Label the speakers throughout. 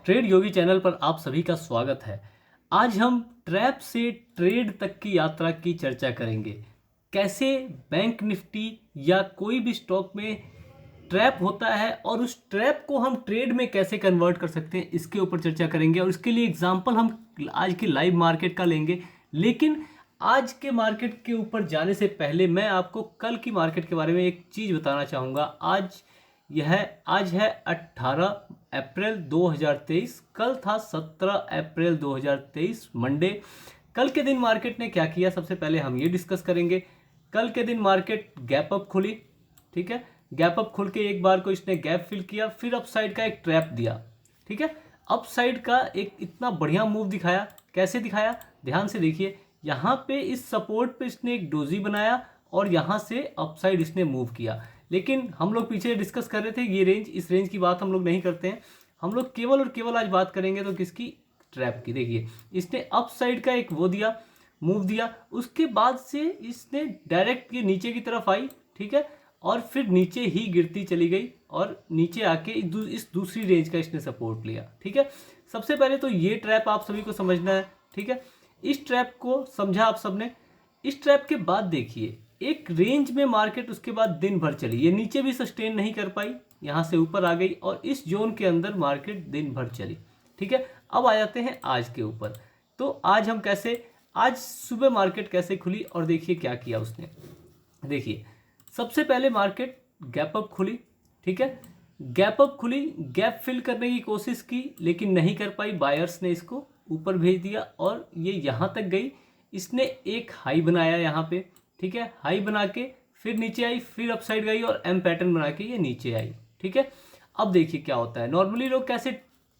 Speaker 1: Trade योगी channel पर आप सभी का स्वागत है। आज हम ट्रैप से ट्रेड तक की यात्रा की चर्चा करेंगे। कैसे बैंक निफ्टी या कोई भी स्टॉक में ट्रैप होता है और उस ट्रैप को हम ट्रेड में कैसे कन्वर्ट कर सकते हैं, इसके ऊपर चर्चा करेंगे। और इसके लिए एग्जांपल हम आज की लाइव मार्केट का लेंगे। लेकिन आज के मार्केट के ऊपर जाने से पहले मैं आपको कल की मार्केट के बारे में एक चीज़ बताना चाहूँगा। आज है 18 अप्रैल 2023। कल था 17 अप्रैल 2023 मंडे। कल के दिन मार्केट ने क्या किया, सबसे पहले हम ये डिस्कस करेंगे। कल के दिन मार्केट गैप अप खुली, ठीक है। गैप अप खुल के एक बार को इसने गैप फिल किया, फिर अपसाइड का एक ट्रैप दिया, ठीक है। अपसाइड का एक इतना बढ़िया मूव दिखाया। कैसे दिखाया, ध्यान से देखिए। यहाँ पे इस सपोर्ट पे इसने एक डोजी बनाया और यहाँ से अपसाइड इसने मूव किया। लेकिन हम लोग पीछे डिस्कस कर रहे थे ये रेंज, इस रेंज की बात हम लोग नहीं करते हैं। हम लोग केवल और केवल आज बात करेंगे तो किसकी, ट्रैप की। देखिए इसने अप साइड का एक वो दिया, मूव दिया। उसके बाद से इसने डायरेक्ट ये नीचे की तरफ आई, ठीक है, और फिर नीचे ही गिरती चली गई और नीचे आके इस दूसरी रेंज का इसने सपोर्ट लिया, ठीक है। सबसे पहले तो ये ट्रैप आप सभी को समझना है, ठीक है। इस ट्रैप को समझा आप सबने। इस ट्रैप के बाद देखिए एक रेंज में मार्केट उसके बाद दिन भर चली, ये नीचे भी सस्टेन नहीं कर पाई, यहाँ से ऊपर आ गई और इस जोन के अंदर मार्केट दिन भर चली, ठीक है। अब आ जाते हैं आज के ऊपर। तो आज हम कैसे, आज सुबह मार्केट कैसे खुली और देखिए क्या किया उसने। देखिए सबसे पहले मार्केट गैप अप खुली, ठीक है। गैप अप खुली, गैप फिल करने की कोशिश की लेकिन नहीं कर पाई। बायर्स ने इसको ऊपर भेज दिया और ये यहाँ तक गई। इसने एक हाई बनाया यहाँ पे, ठीक है। हाई बना के फिर नीचे आई, फिर अपसाइड गई और एम पैटर्न बना के ये नीचे आई, ठीक है। अब देखिए क्या होता है। नॉर्मली लोग कैसे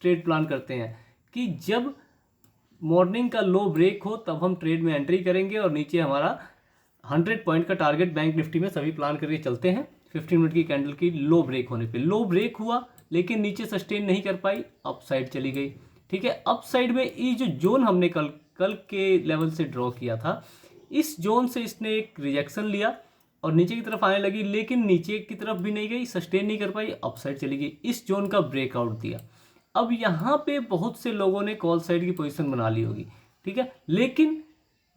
Speaker 1: ट्रेड प्लान करते हैं कि जब मॉर्निंग का लो ब्रेक हो तब हम ट्रेड में एंट्री करेंगे और नीचे हमारा 100 पॉइंट का टारगेट बैंक निफ्टी में सभी प्लान करके चलते हैं। 15 मिनट की कैंडल की लो ब्रेक होने पे, लो ब्रेक हुआ लेकिन नीचे सस्टेन नहीं कर पाई, अप साइड चली गई, ठीक है। अप साइड में ये जो जोन हमने कल के लेवल से ड्रॉ किया था, इस जोन से इसने एक रिजेक्शन लिया और नीचे की तरफ आने लगी, लेकिन नीचे की तरफ भी नहीं गई, सस्टेन नहीं कर पाई, अप साइड चली गई। इस जोन का ब्रेकआउट दिया। अब यहाँ पे बहुत से लोगों ने कॉल साइड की पोजीशन बना ली होगी, ठीक है। लेकिन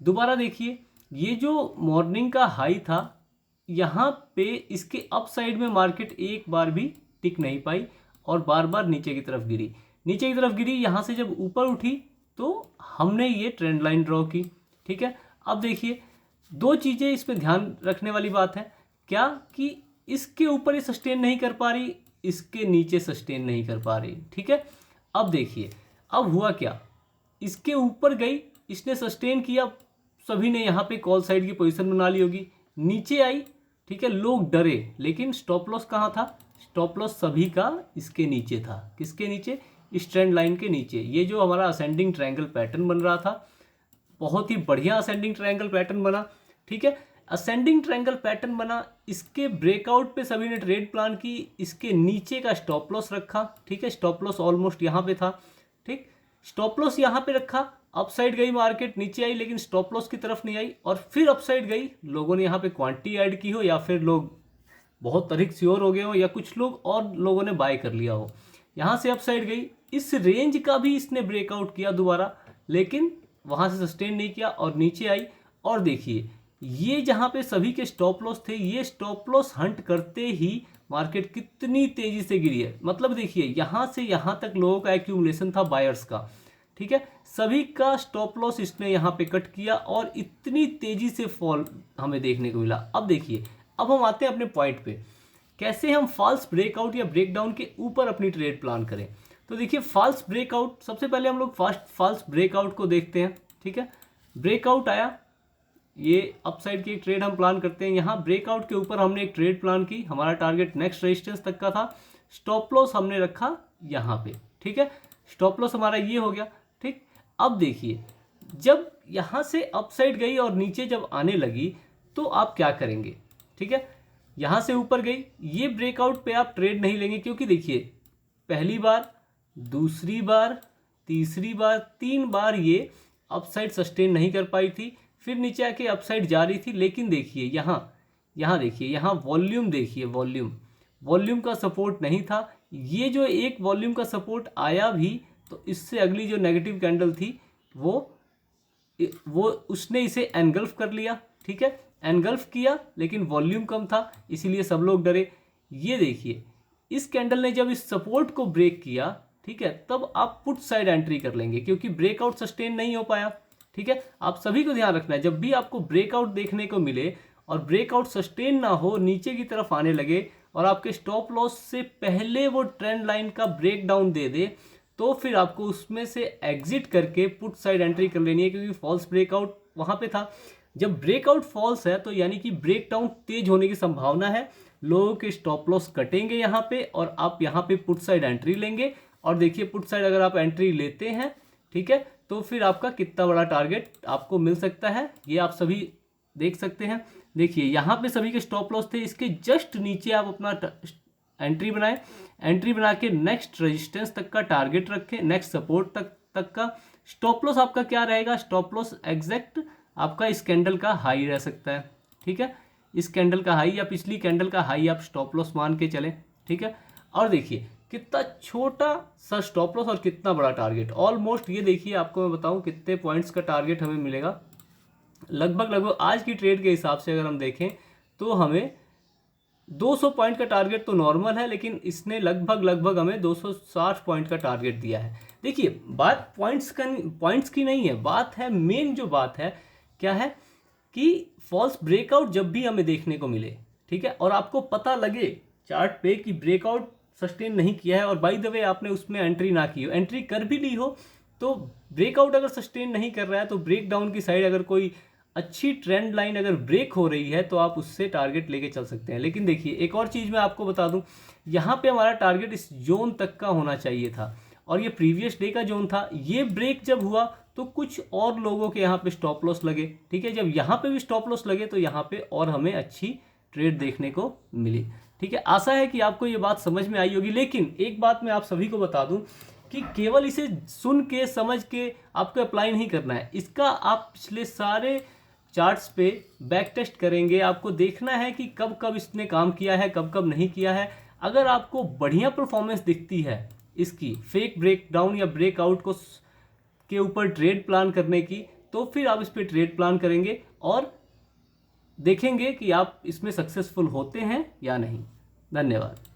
Speaker 1: दोबारा देखिए ये जो मॉर्निंग का हाई था, यहाँ पे इसके अप साइड में मार्केट एक बार भी टिक नहीं पाई और बार बार नीचे की तरफ गिरी, नीचे की तरफ गिरी। यहाँ से जब ऊपर उठी तो हमने ये ट्रेंड लाइन ड्रॉ की, ठीक है। अब देखिए दो चीज़ें इसमें ध्यान रखने वाली बात है, क्या कि इसके ऊपर ये सस्टेन नहीं कर पा रही, इसके नीचे सस्टेन नहीं कर पा रही, ठीक है। अब देखिए अब हुआ क्या, इसके ऊपर गई, इसने सस्टेन किया, सभी ने यहाँ पे कॉल साइड की पोजीशन बना ली होगी, नीचे आई, ठीक है। लोग डरे लेकिन स्टॉप लॉस कहाँ था, स्टॉप लॉस सभी का इसके नीचे था। किसके नीचे, इस ट्रेंड लाइन के नीचे। ये जो हमारा असेंडिंग ट्रायंगल पैटर्न बन रहा था, बहुत ही बढ़िया असेंडिंग ट्रायंगल पैटर्न बना, ठीक है। असेंडिंग ट्रायंगल पैटर्न बना, इसके ब्रेकआउट पे सभी ने ट्रेड प्लान की, इसके नीचे का स्टॉप लॉस रखा, ठीक है। स्टॉप लॉस ऑलमोस्ट यहाँ पे था, ठीक। स्टॉप लॉस यहाँ पे रखा, अपसाइड गई मार्केट, नीचे आई लेकिन स्टॉप लॉस की तरफ नहीं आई और फिर अपसाइड गई। लोगों ने यहाँ पे क्वांटिटी ऐड की हो या फिर लोग बहुत अधिक श्योर हो गए हो या कुछ लोग और लोगों ने बाय कर लिया हो, यहाँ से अपसाइड गई। इस रेंज का भी इसने ब्रेकआउट किया दोबारा, लेकिन वहाँ से सस्टेन नहीं किया और नीचे आई। और देखिए ये जहाँ पे सभी के स्टॉप लॉस थे, ये स्टॉप लॉस हंट करते ही मार्केट कितनी तेजी से गिरी है। मतलब देखिए यहाँ से यहाँ तक लोगों का एक्यूमुलेशन था बायर्स का, ठीक है। सभी का स्टॉप लॉस इसने यहाँ पे कट किया और इतनी तेजी से फॉल हमें देखने को मिला। अब देखिए अब हम आते हैं अपने पॉइंट पे, कैसे हम फॉल्स ब्रेकआउट या ब्रेकडाउन के ऊपर अपनी ट्रेड प्लान करें। तो देखिए फॉल्स ब्रेकआउट, सबसे पहले हम लोग फॉल्स ब्रेकआउट को देखते हैं, ठीक है। ब्रेकआउट आया, ये अपसाइड की एक ट्रेड हम प्लान करते हैं। यहाँ ब्रेकआउट के ऊपर हमने एक ट्रेड प्लान की, हमारा टारगेट नेक्स्ट रेजिस्टेंस तक का था। स्टॉप लॉस हमने रखा यहाँ पे, ठीक है। स्टॉप लॉस हमारा ये हो गया, ठीक। अब देखिए जब यहाँ से अपसाइड गई और नीचे जब आने लगी तो आप क्या करेंगे, ठीक है। यहाँ से ऊपर गई, ये ब्रेकआउट पे आप ट्रेड नहीं लेंगे क्योंकि देखिए पहली बार, दूसरी बार, तीसरी बार, 3 बार ये अपसाइड सस्टेन नहीं कर पाई थी, फिर नीचे आके अपसाइड जा रही थी। लेकिन देखिए यहाँ देखिए, यहाँ वॉल्यूम देखिए, वॉल्यूम का सपोर्ट नहीं था। ये जो एक वॉल्यूम का सपोर्ट आया भी तो इससे अगली जो नेगेटिव कैंडल थी वो उसने इसे एनगल्फ कर लिया, ठीक है, एनगल्फ किया, लेकिन वॉल्यूम कम था इसीलिए सब लोग डरे। ये देखिए इस कैंडल ने जब इस सपोर्ट को ब्रेक किया, ठीक है, तब आप पुट साइड एंट्री कर लेंगे क्योंकि ब्रेकआउट सस्टेन नहीं हो पाया, ठीक है। आप सभी को ध्यान रखना है, जब भी आपको ब्रेकआउट देखने को मिले और ब्रेकआउट सस्टेन ना हो, नीचे की तरफ आने लगे और आपके स्टॉप लॉस से पहले वो ट्रेंड लाइन का ब्रेक डाउन दे दे, तो फिर आपको उसमें से एग्जिट करके पुट साइड एंट्री कर लेनी है क्योंकि फॉल्स ब्रेकआउट वहां पे था। जब ब्रेकआउट फॉल्स है तो यानी कि ब्रेक डाउन तेज होने की संभावना है, लोगों के स्टॉप लॉस कटेंगे यहाँ पे और आप यहाँ पे पुट साइड एंट्री लेंगे। और देखिए पुट साइड अगर आप एंट्री लेते हैं, ठीक है, तो फिर आपका कितना बड़ा टारगेट आपको मिल सकता है ये आप सभी देख सकते हैं। देखिए यहाँ पे सभी के स्टॉप लॉस थे, इसके जस्ट नीचे आप अपना एंट्री बनाएं, एंट्री बना के नेक्स्ट रेजिस्टेंस तक का टारगेट रखें, नेक्स्ट सपोर्ट तक का। स्टॉप लॉस आपका क्या रहेगा, स्टॉप लॉस एग्जैक्ट आपका इस कैंडल का हाई रह सकता है, ठीक है, इस कैंडल का हाई या पिछली कैंडल का हाई आप स्टॉप लॉस मान के चलें, ठीक है। और देखिए कितना छोटा सा स्टॉप लॉस और कितना बड़ा टारगेट, ऑलमोस्ट ये देखिए आपको मैं बताऊं कितने पॉइंट्स का टारगेट हमें मिलेगा। लगभग आज की ट्रेड के हिसाब से अगर हम देखें तो हमें 200 पॉइंट का टारगेट तो नॉर्मल है, लेकिन इसने लगभग हमें 260 पॉइंट का टारगेट दिया है। देखिए बात पॉइंट्स की नहीं है, बात है मेन जो बात है क्या है कि फॉल्स ब्रेकआउट जब भी हमें देखने को मिले, ठीक है, और आपको पता लगे चार्ट पे कि ब्रेकआउट सस्टेन नहीं किया है और बाय द वे आपने उसमें एंट्री ना की हो, एंट्री कर भी ली हो, तो ब्रेकआउट अगर सस्टेन नहीं कर रहा है तो ब्रेक डाउन की साइड अगर कोई अच्छी ट्रेंड लाइन अगर ब्रेक हो रही है तो आप उससे टारगेट लेके चल सकते हैं। लेकिन देखिए एक और चीज़ मैं आपको बता दूं, यहाँ पे हमारा टारगेट इस जोन तक का होना चाहिए था और ये प्रीवियस डे का जोन था। ये ब्रेक जब हुआ तो कुछ और लोगों के यहाँ पे स्टॉप लॉस लगे, ठीक है, जब यहाँ पे भी स्टॉप लॉस लगे तो यहाँ पे और हमें अच्छी ट्रेड देखने को मिली, ठीक है। आशा है कि आपको ये बात समझ में आई होगी, लेकिन एक बात मैं आप सभी को बता दूं कि केवल इसे सुन के समझ के आपको अप्लाई नहीं करना है, इसका आप पिछले सारे चार्ट्स पे बैक टेस्ट करेंगे, आपको देखना है कि कब कब इसने काम किया है, कब कब नहीं किया है। अगर आपको बढ़िया परफॉर्मेंस दिखती है इसकी फेक ब्रेकडाउन या ब्रेकआउट को के ऊपर ट्रेड प्लान करने की, तो फिर आप इस पर ट्रेड प्लान करेंगे और देखेंगे कि आप इसमें सक्सेसफुल होते हैं या नहीं। धन्यवाद।